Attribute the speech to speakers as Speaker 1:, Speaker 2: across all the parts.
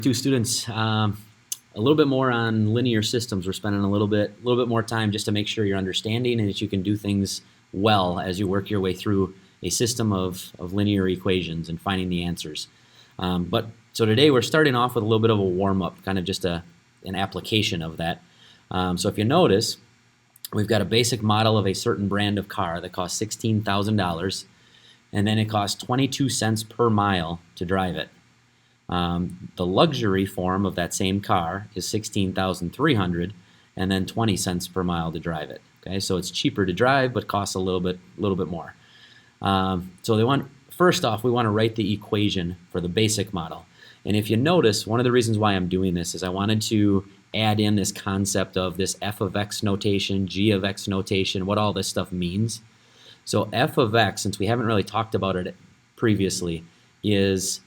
Speaker 1: Two students, a little bit more on linear systems. We're spending a little bit more time just to make sure you're understanding and that you can do things well as you work your way through a system of linear equations and finding the answers. So today we're starting off with a little bit of a warm-up, kind of just an application of that. So if you notice, we've got a basic model of a certain brand of car that costs $16,000, and then it costs 22 cents per mile to drive it. The luxury form of that same car is $16,300, and then 20 cents per mile to drive it. Okay, so it's cheaper to drive, but costs a little bit more. First off, we want to write the equation for the basic model. And if you notice, one of the reasons why I'm doing this is I wanted to add in this concept of this f of x notation, g of x notation, what all this stuff means. So f of x, since we haven't really talked about it previously, it's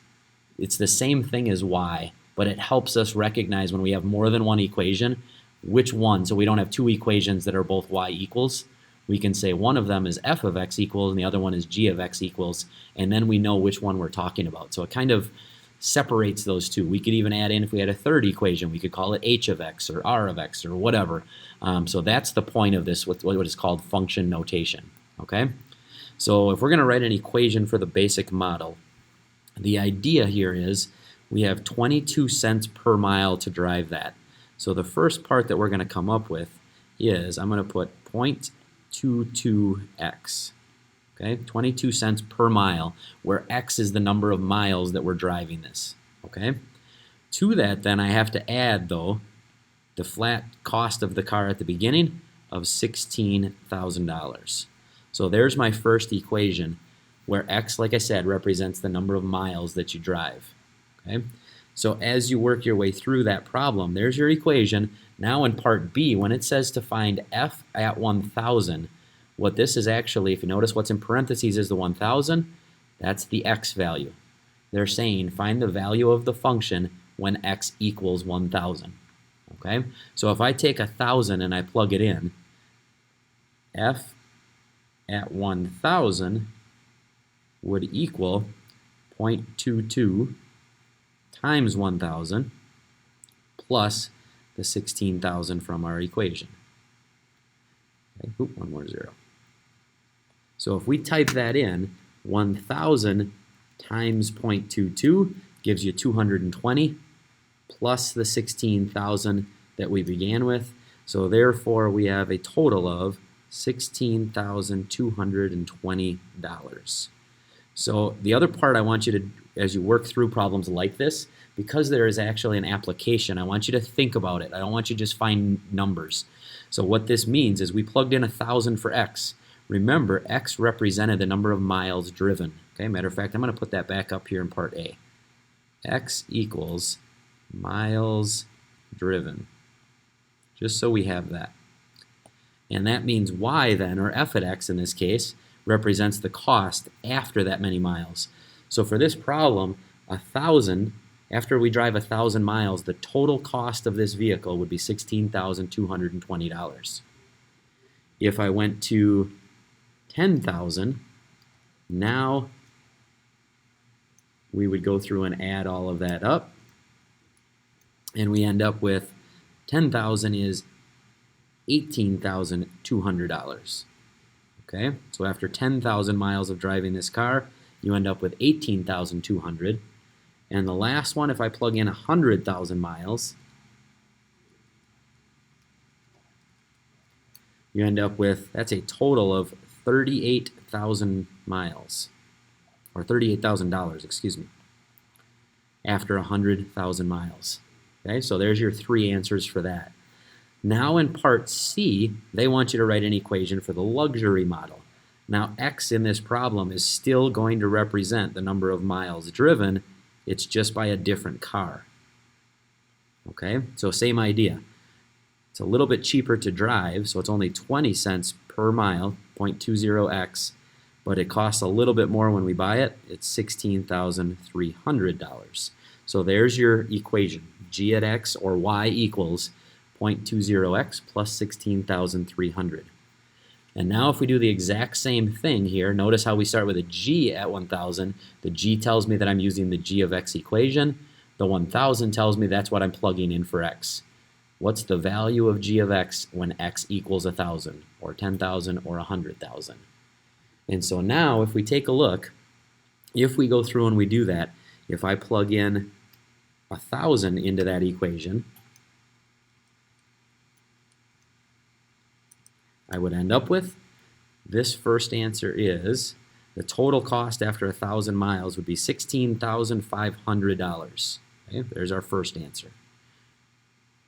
Speaker 1: the same thing as y, but it helps us recognize when we have more than one equation, which one, so we don't have two equations that are both y equals. We can say one of them is f of x equals and the other one is g of x equals, and then we know which one we're talking about. So it kind of separates those two. We could even add in, if we had a third equation, we could call it h of x or r of x or whatever. So that's the point of this, with what is called function notation. Okay? So if we're going to write an equation for the basic model, the idea here is we have 22 cents per mile to drive that. So the first part that we're going to come up with is I'm going to put 0.22x. Okay, 22 cents per mile, where x is the number of miles that we're driving this. Okay, to that then I have to add, though, the flat cost of the car at the beginning of $16,000. So there's my first equation, where x, like I said, represents the number of miles that you drive. Okay? So as you work your way through that problem, there's your equation. Now in part B, when it says to find f at 1,000, what this is actually, if you notice what's in parentheses is the 1,000, that's the x value. They're saying find the value of the function when x equals 1,000. Okay? So if I take 1,000 and I plug it in, f at 1,000 would equal 0.22 times 1,000 plus the 16,000 from our equation. Okay, one more zero. So if we type that in, 1,000 times 0.22 gives you 220 plus the 16,000 that we began with. So therefore we have a total of $16,220. So the other part I want you to, as you work through problems like this, because there is actually an application, I want you to think about it. I don't want you to just find numbers. So what this means is we plugged in 1,000 for x. Remember, x represented the number of miles driven. Okay, matter of fact, I'm going to put that back up here in part A. X equals miles driven, just so we have that. And that means y then, or f at x in this case, represents the cost after that many miles. So for this problem, 1,000, after we drive 1,000 miles, the total cost of this vehicle would be $16,220. If I went to 10,000, now we would go through and add all of that up, and we end up with 10,000 is $18,200. Okay, so after 10,000 miles of driving this car, you end up with 18,200. And the last one, if I plug in 100,000 miles, you end up with, that's a total of 38,000 miles, or $38,000, excuse me, after 100,000 miles. Okay, so there's your three answers for that. Now in part C, they want you to write an equation for the luxury model. Now x in this problem is still going to represent the number of miles driven, it's just by a different car. Okay, so same idea. It's a little bit cheaper to drive, so it's only 20 cents per mile, 0.20x, but it costs a little bit more when we buy it. It's $16,300. So there's your equation. G at x, or y, equals 0.20x plus 16,300. And now if we do the exact same thing here, notice how we start with a g at 1,000. The g tells me that I'm using the g of x equation. The 1,000 tells me that's what I'm plugging in for x. What's the value of g of x when x equals 1,000 or 10,000 or 100,000? And so now if we take a look, if we go through and we do that, if I plug in 1,000 into that equation, I would end up with this first answer is the total cost after 1,000 miles would be $16,500. Okay, there's our first answer.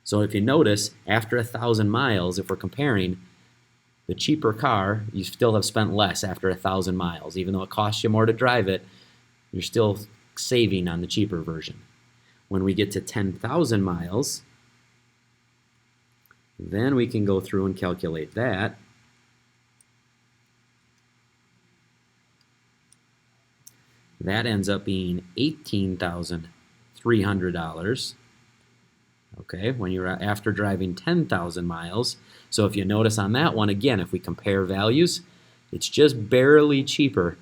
Speaker 1: So if you notice, after 1,000 miles, if we're comparing, the cheaper car, you still have spent less after 1,000 miles. Even though it costs you more to drive it, you're still saving on the cheaper version. When we get to 10,000 miles, then we can go through and calculate that. That ends up being $18,300. Okay, when you're after driving 10,000 miles. So if you notice on that one, again, if we compare values, it's just barely cheaper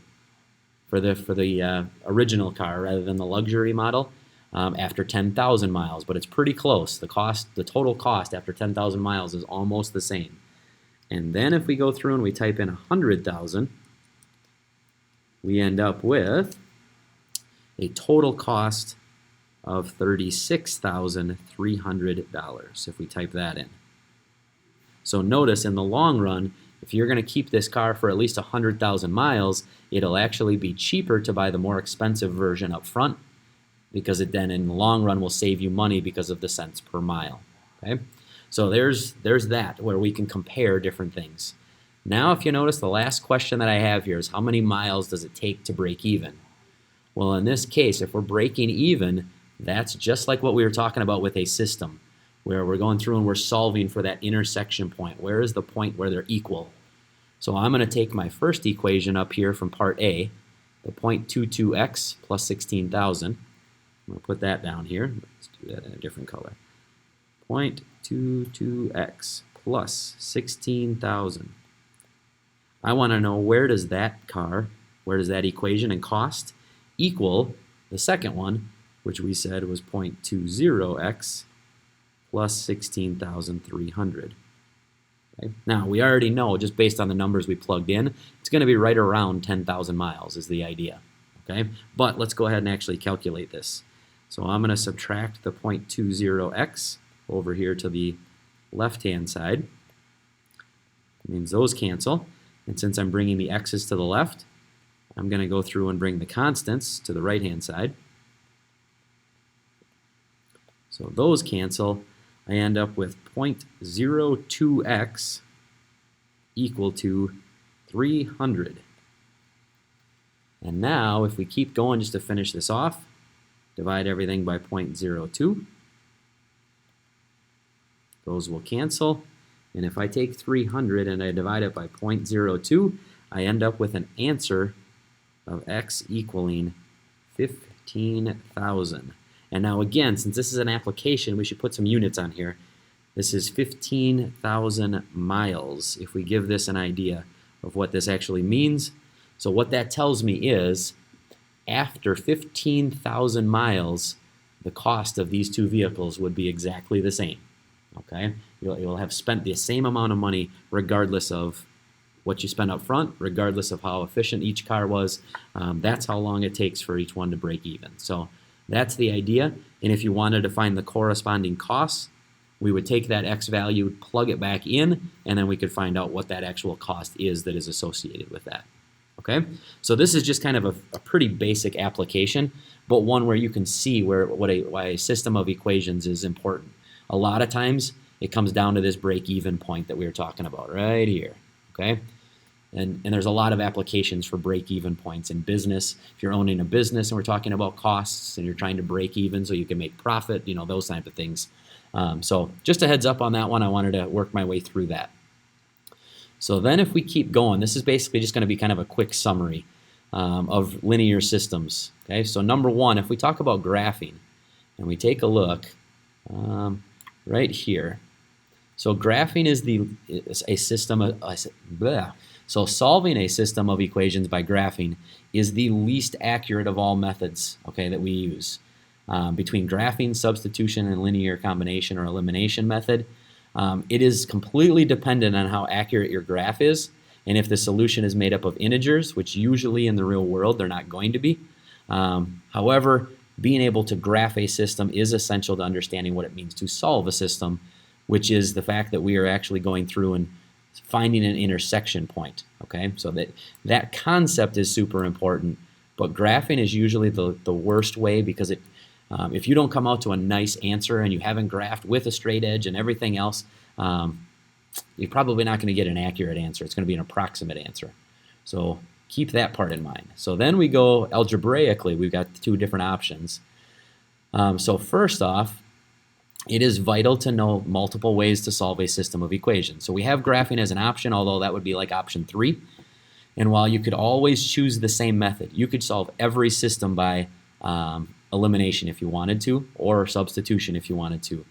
Speaker 1: for the original car rather than the luxury model after 10,000 miles. But it's pretty close. The total cost after 10,000 miles is almost the same. And then if we go through and we type in 100,000, we end up with a total cost of $36,300 if we type that in. So notice in the long run, if you're going to keep this car for at least 100,000 miles, it'll actually be cheaper to buy the more expensive version up front because it then in the long run will save you money because of the cents per mile. Okay? So there's that where we can compare different things. Now if you notice the last question that I have here is how many miles does it take to break even? Well, in this case, if we're breaking even, that's just like what we were talking about with a system, where we're going through and we're solving for that intersection point. Where is the point where they're equal? So I'm going to take my first equation up here from part A, the 0.22x plus 16,000. I'm going to put that down here. Let's do that in a different color. 0.22x plus 16,000. I want to know where does that equation and cost equal the second one, which we said was 0.20x plus 16,300. Okay? Now, we already know, just based on the numbers we plugged in, it's going to be right around 10,000 miles is the idea. Okay? But let's go ahead and actually calculate this. So I'm going to subtract the 0.20x over here to the left-hand side. It means those cancel. And since I'm bringing the x's to the left, I'm going to go through and bring the constants to the right-hand side. So those cancel. I end up with 0.02x equal to 300. And now, if we keep going just to finish this off, divide everything by 0.02. Those will cancel. And if I take 300 and I divide it by 0.02, I end up with an answer of x equaling 15,000. And now again, since this is an application, we should put some units on here. This is 15,000 miles, if we give this an idea of what this actually means. So what that tells me is, after 15,000 miles, the cost of these two vehicles would be exactly the same. Okay? You'll have spent the same amount of money regardless of what you spent up front, regardless of how efficient each car was. That's how long it takes for each one to break even. So that's the idea. And if you wanted to find the corresponding costs, we would take that X value, plug it back in, and then we could find out what that actual cost is that is associated with that. Okay? So this is just kind of a pretty basic application, but one where you can see why a system of equations is important. A lot of times, it comes down to this break-even point that we were talking about right here. Okay? And there's a lot of applications for break-even points in business. If you're owning a business and we're talking about costs and you're trying to break even so you can make profit, those type of things. So just a heads up on that one. I wanted to work my way through that. So then if we keep going, this is basically just going to be kind of a quick summary of linear systems. Okay, so number one, if we talk about graphing and we take a look right here. So graphing is a system of, so solving a system of equations by graphing is the least accurate of all methods, okay, that we use. between graphing, substitution, and linear combination or elimination method. It is completely dependent on how accurate your graph is, and if the solution is made up of integers, which usually in the real world they're not going to be. However, being able to graph a system is essential to understanding what it means to solve a system, which is the fact that we are actually going through and finding an intersection point. Okay, so that concept is super important, but graphing is usually the worst way, because if you don't come out to a nice answer and you haven't graphed with a straight edge and everything else, you're probably not going to get an accurate answer. It's going to be an approximate answer. So keep that part in mind. So then we go algebraically. We've got two different options. So first off, it is vital to know multiple ways to solve a system of equations. So we have graphing as an option, although that would be like option 3. And while you could always choose the same method, you could solve every system by elimination if you wanted to, or substitution if you wanted to.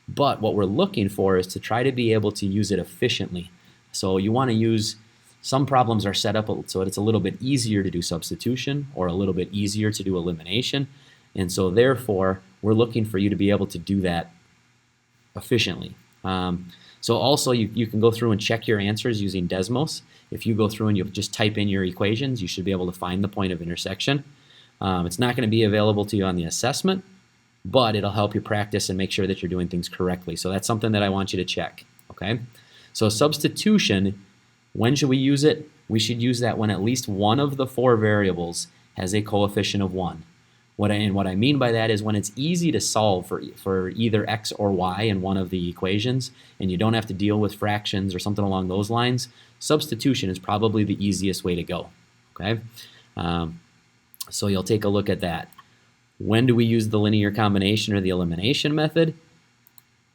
Speaker 1: But what we're looking for is to try to be able to use it efficiently. So you want to use, some problems are set up so that it's a little bit easier to do substitution or a little bit easier to do elimination. And so therefore, we're looking for you to be able to do that efficiently. So also you can go through and check your answers using Desmos. If you go through and you just type in your equations, you should be able to find the point of intersection. It's not going to be available to you on the assessment, but it'll help you practice and make sure that you're doing things correctly. So that's something that I want you to check. Okay. So substitution, when should we use it? We should use that when at least one of the 4 variables has a coefficient of 1. What I mean by that is when it's easy to solve for either x or y in one of the equations, and you don't have to deal with fractions or something along those lines, substitution is probably the easiest way to go. Okay, so you'll take a look at that. When do we use the linear combination or the elimination method?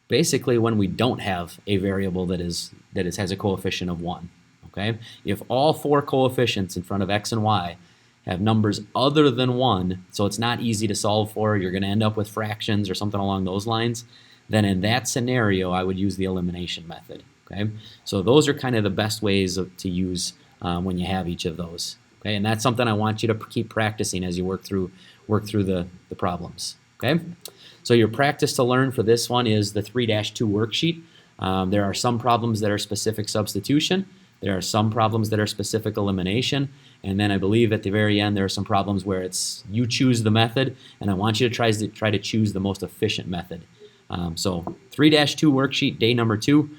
Speaker 1: Basically, when we don't have a variable that has a coefficient of 1. Okay, if all 4 coefficients in front of x and y have numbers other than 1, so it's not easy to solve for, you're going to end up with fractions or something along those lines, then in that scenario I would use the elimination method. Okay, so those are kind of the best ways to use when you have each of those. Okay, and that's something I want you to keep practicing as you work through the problems. Okay, so your practice to learn for this one is the 3-2 worksheet. There are some problems that are specific substitution. There are some problems that are specific elimination. And then I believe at the very end there are some problems where it's you choose the method, and I want you to try to choose the most efficient method. So 3-2 worksheet, day number 2.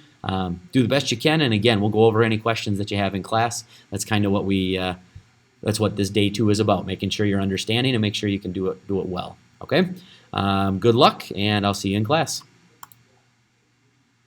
Speaker 1: Do the best you can, and again, we'll go over any questions that you have in class. That's kind of what that's what this day 2 is about, making sure you're understanding and make sure you can do it well. Okay. Good luck, and I'll see you in class.